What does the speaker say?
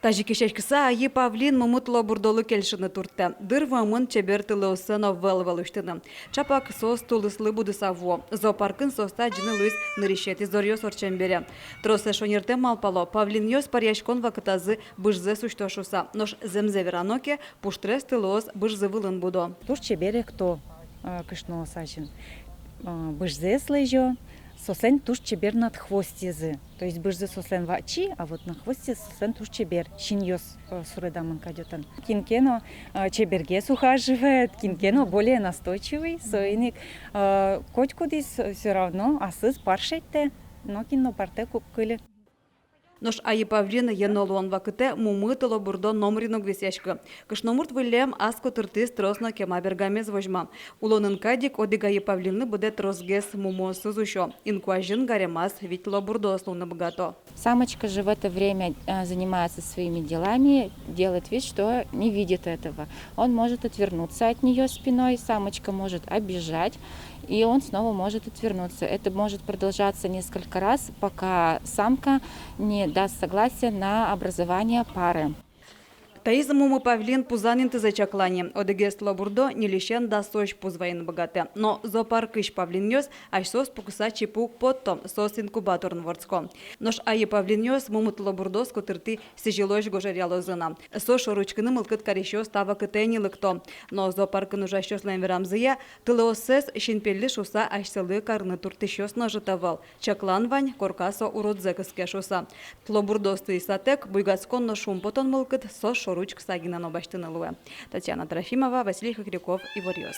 Тажикешешкіса айы павлин мумытло бурдолы келшіні туртты. Дыр вамын чебер тылы осыно вел үштіні. Чапак сос тулыслы буды саво. Зоопаркын соста жыны луис нырищети зорьё сорчембере. Тросе шонерте малпало. Павлин йос парьяшкон вакытазы быжзе суштошуса. Нош земзе вераноке пуштрес тылос быжзы вылын будо. Туш чебере кто кышно сачин. Быжзе слежо. Сослен туш чебер над хвостезы. То есть быжзы сослен вачи, а вот на хвосте сослен туш чебер. Шиньос суредаман кадетан. Кинкено чеберге ухаживает, кинкено более настойчивый. Сойник котькудис все равно, а сыз паршетте, но кино парте куккыли. Нош айы павлин енолуан вакыте мумытыло бурдо номринок висешкы. Кышномурт вылем аско тыртыс тросно кема бергамез вожма. Улонын кадик одига айы павлины буде тросгес мумо сузущо. Инкуажин гаремас витло бурдо слуны богато. Самочка же в это время занимается своими делами, делает вид, что не видит этого. Он может отвернуться от нее спиной, самочка может обижать, и он снова может отвернуться. Это может продолжаться несколько раз, пока самка не даст согласия на образование пары. Таизм мумы павлин пузанин тызачаклани. Одегес лабурдо не лишен да сощ пузваин богате. Но зоопаркыш павлин йос, аж сос покуса чипук потом, сос инкубаторн ворцко. Нош айы павлин йос мумыт лабурдо скотырты сижилош гожаряло зына. Сош ручканы мылкыт карещо става кытени лыкто. Но зоопаркын ужащос лаймерамзыя, тылеосес шинпелли шуса ашселы карны туртыщос нажитавал. Чаклан вань коркасо уродзекыске шуса. Тлобурдосты исатек буйгаскон но шумпотон мылкыт сош ручка Сагина Нобаштынылуэ. Татьяна Трофимова, Василий Хохряков, Иварьёс.